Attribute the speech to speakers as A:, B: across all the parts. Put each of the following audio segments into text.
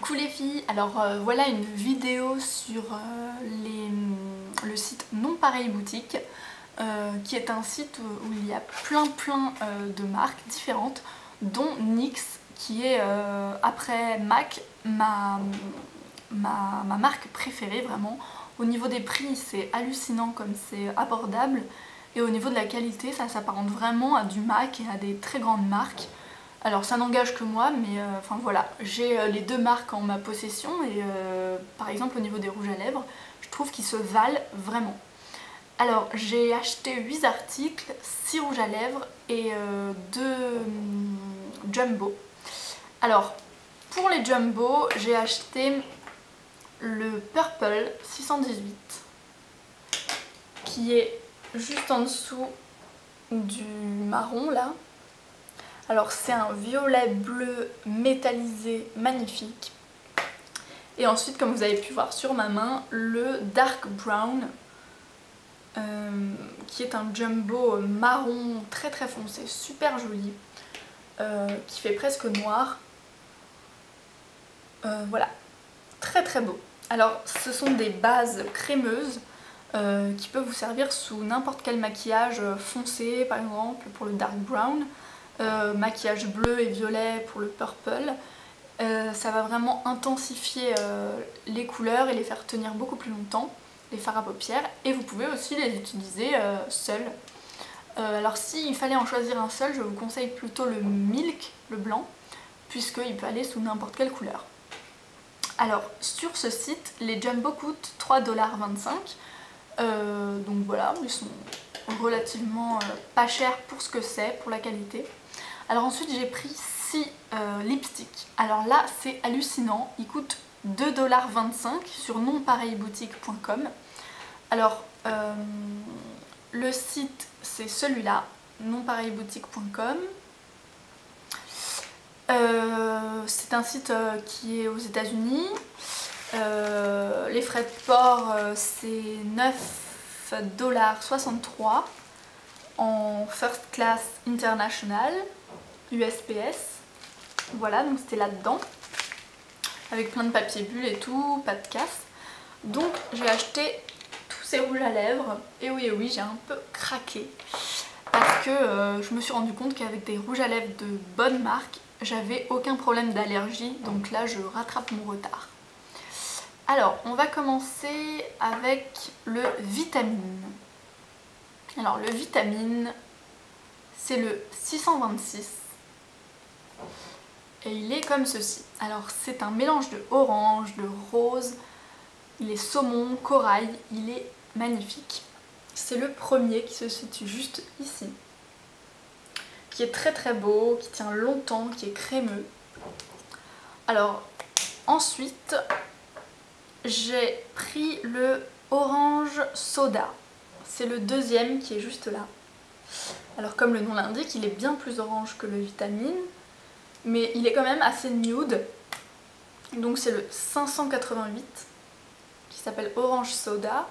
A: Coucou les filles, alors voilà une vidéo sur le site Non Pareil Boutique qui est un site où il y a plein de marques différentes dont NYX qui est après MAC ma marque préférée vraiment. Au niveau des prix c'est hallucinant comme c'est abordable et au niveau de la qualité ça s'apparente vraiment à du MAC et à des très grandes marques. Alors ça n'engage que moi, mais enfin voilà, j'ai les deux marques en ma possession et par exemple au niveau des rouges à lèvres, je trouve qu'ils se valent vraiment. Alors j'ai acheté 8 articles, 6 rouges à lèvres et 2 jumbo. Alors pour les jumbo, j'ai acheté le Purple 618 qui est juste en dessous du marron là. Alors c'est un violet bleu métallisé magnifique. Et ensuite, comme vous avez pu voir sur ma main, le Dark Brown qui est un jumbo marron très foncé, super joli, qui fait presque noir. Voilà, très beau. Alors ce sont des bases crémeuses qui peuvent vous servir sous n'importe quel maquillage foncé, par exemple pour le Dark Brown. Maquillage bleu et violet pour le purple. Ça va vraiment intensifier les couleurs et les faire tenir beaucoup plus longtemps, les fards à paupières, et vous pouvez aussi les utiliser seuls. Alors s'il fallait en choisir un seul, je vous conseille plutôt le Milk, le blanc, puisqu'il peut aller sous n'importe quelle couleur. Alors sur ce site, les jumbo coûtent 3,25 $, donc voilà, ils sont relativement pas chers pour ce que c'est, pour la qualité. Alors ensuite j'ai pris 6 lipsticks. Alors là c'est hallucinant, ils coûtent 2,25 $ sur nonpareilboutique.com. Alors le site c'est celui-là, nonpareilboutique.com. C'est un site qui est aux États-Unis. Les frais de port c'est 9,63 $ en first class international. USPS, voilà, donc c'était là-dedans, avec plein de papier bulle et tout, pas de casse. Donc j'ai acheté tous ces rouges à lèvres, et oui, j'ai un peu craqué, parce que je me suis rendu compte qu'avec des rouges à lèvres de bonne marque, j'avais aucun problème d'allergie, donc là je rattrape mon retard. Alors, on va commencer avec le Vitamine. Alors le Vitamine, c'est le 626. Et il est comme ceci. Alors c'est un mélange de orange, de rose, il est saumon, corail, il est magnifique. C'est le premier qui se situe juste ici, qui est très beau, qui tient longtemps, qui est crémeux. Alors ensuite j'ai pris le Orange Soda, c'est le deuxième qui est juste là. Alors comme le nom l'indique, il est bien plus orange que le Vitamine, mais il est quand même assez nude. Donc c'est le 588 qui s'appelle Orange Soda.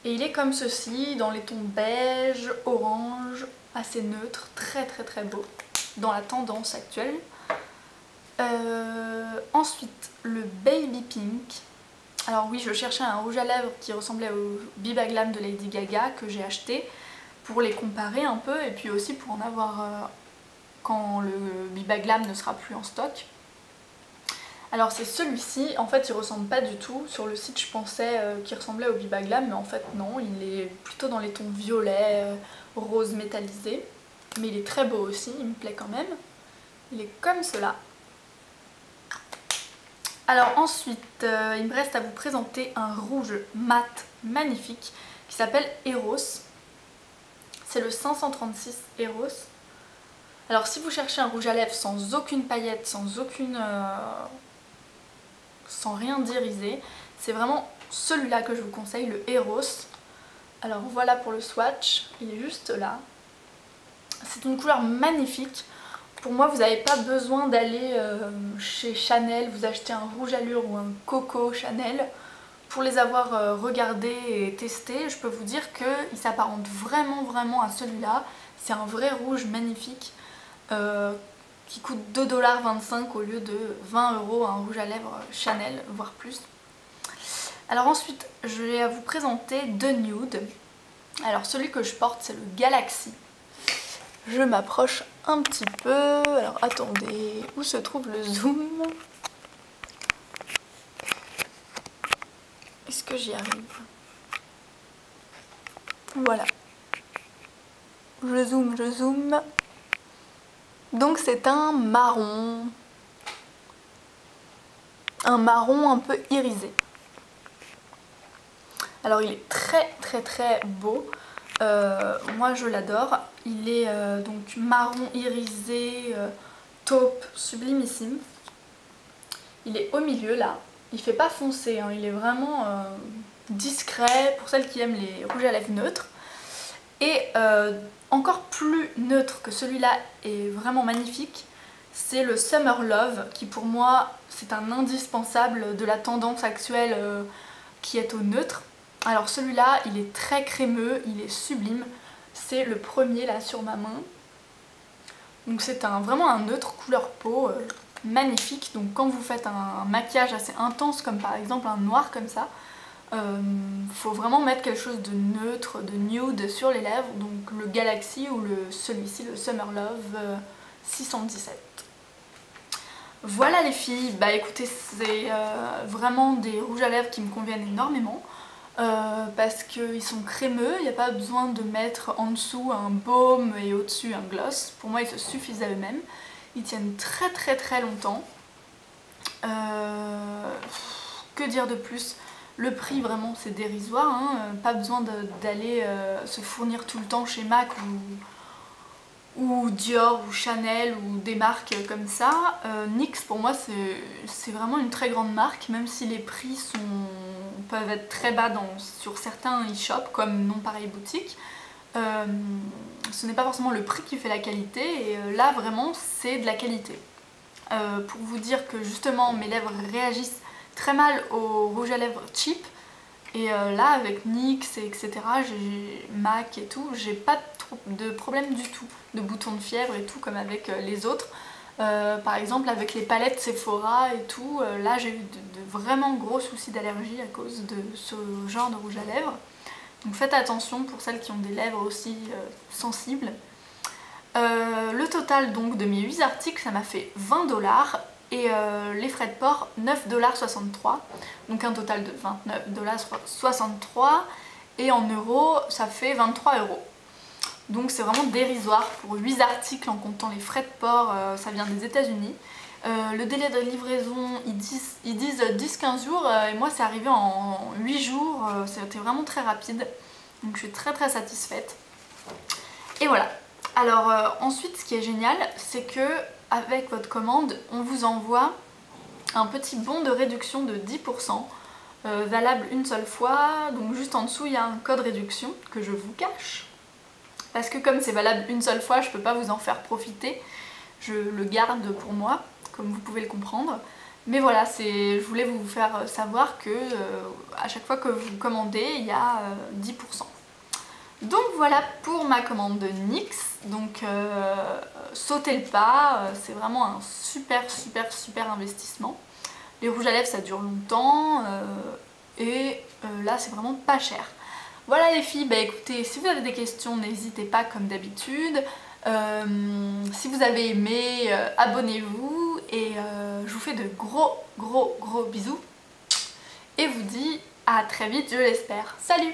A: Et il est comme ceci, dans les tons beige, orange, assez neutre, très beau, dans la tendance actuelle. Ensuite, le Baby Pink. Alors oui, je cherchais un rouge à lèvres qui ressemblait au Biba Glam de Lady Gaga que j'ai acheté, pour les comparer un peu et puis aussi pour en avoir quand le Biba Glam ne sera plus en stock. Alors c'est celui-ci, en fait il ressemble pas du tout. Sur le site je pensais qu'il ressemblait au Biba Glam, mais en fait non, il est plutôt dans les tons violet, rose métallisé. Mais il est très beau aussi, il me plaît quand même. Il est comme cela. Alors ensuite, il me reste à vous présenter un rouge mat magnifique qui s'appelle Eros. C'est le 536 Eros. Alors si vous cherchez un rouge à lèvres sans aucune paillette, sans rien d'irisé, c'est vraiment celui-là que je vous conseille, le Eros. Alors voilà pour le swatch, il est juste là. C'est une couleur magnifique. Pour moi, vous n'avez pas besoin d'aller chez Chanel, vous acheter un rouge allure ou un Coco Chanel. Pour les avoir regardés et testés, je peux vous dire qu'il s'apparente vraiment à celui-là. C'est un vrai rouge magnifique qui coûte 2,25 $ au lieu de 20 € un rouge à lèvres Chanel, voire plus. Alors ensuite, je vais vous présenter deux nudes. Alors celui que je porte, c'est le Galaxy. Je m'approche un petit peu. Alors attendez, où se trouve le zoom? Est-ce que j'y arrive? Voilà. Je zoome, je zoome. Donc c'est un marron. Un marron un peu irisé. Alors il est très beau. Moi je l'adore. Il est donc marron irisé, taupe, sublimissime. Il est au milieu là. Il fait pas foncé, hein. Il est vraiment discret pour celles qui aiment les rouges à lèvres neutres. Et encore plus neutre que celui-là est vraiment magnifique, c'est le Summer Love qui pour moi c'est un indispensable de la tendance actuelle qui est au neutre. Alors celui-là il est très crémeux, il est sublime, c'est le premier là sur ma main. Donc c'est vraiment un neutre couleur peau magnifique, donc quand vous faites un maquillage assez intense comme par exemple un noir comme ça, faut vraiment mettre quelque chose de neutre, de nude sur les lèvres, donc le Galaxy ou celui-ci, le Summer Love 617. Voilà les filles, bah écoutez c'est vraiment des rouges à lèvres qui me conviennent énormément parce qu'ils sont crémeux, il n'y a pas besoin de mettre en dessous un baume et au-dessus un gloss, pour moi ils se suffisent à eux-mêmes, ils tiennent très longtemps. Que dire de plus? Le prix vraiment c'est dérisoire, hein. Pas besoin d'aller se fournir tout le temps chez MAC ou Dior ou Chanel ou des marques comme ça. NYX pour moi c'est vraiment une très grande marque, même si les prix peuvent être très bas sur certains e-shops comme Non Pareil Boutique. Ce n'est pas forcément le prix qui fait la qualité, et là vraiment c'est de la qualité. Pour vous dire que justement mes lèvres réagissent très mal au rouge à lèvres cheap, et là avec NYX etc, j'ai MAC et tout, j'ai pas de problème du tout de boutons de fièvre et tout comme avec les autres. Par exemple avec les palettes Sephora et tout, là j'ai eu de vraiment gros soucis d'allergie à cause de ce genre de rouge à lèvres. Donc faites attention pour celles qui ont des lèvres aussi sensibles. Le total donc de mes 8 articles, ça m'a fait 20 $, et les frais de port 9,63 $, donc un total de 29,63 $, et en euros ça fait 23 €. Donc c'est vraiment dérisoire pour 8 articles en comptant les frais de port, ça vient des États-Unis. Le délai de livraison, ils disent 10-15 jours, et moi c'est arrivé en 8 jours, c'était vraiment très rapide, donc je suis très satisfaite. Et voilà. Alors ensuite ce qui est génial, c'est que avec votre commande, on vous envoie un petit bon de réduction de 10%, valable une seule fois, donc juste en dessous il y a un code réduction que je vous cache. Parce que comme c'est valable une seule fois, je peux pas vous en faire profiter, je le garde pour moi, comme vous pouvez le comprendre. Mais voilà, je voulais vous faire savoir que à chaque fois que vous commandez, il y a 10%. Donc voilà pour ma commande de NYX, donc sautez le pas, c'est vraiment un super investissement. Les rouges à lèvres ça dure longtemps, et là c'est vraiment pas cher. Voilà les filles, bah écoutez, si vous avez des questions, n'hésitez pas comme d'habitude. Si vous avez aimé, abonnez-vous, et je vous fais de gros bisous. Et vous dis à très vite, je l'espère. Salut!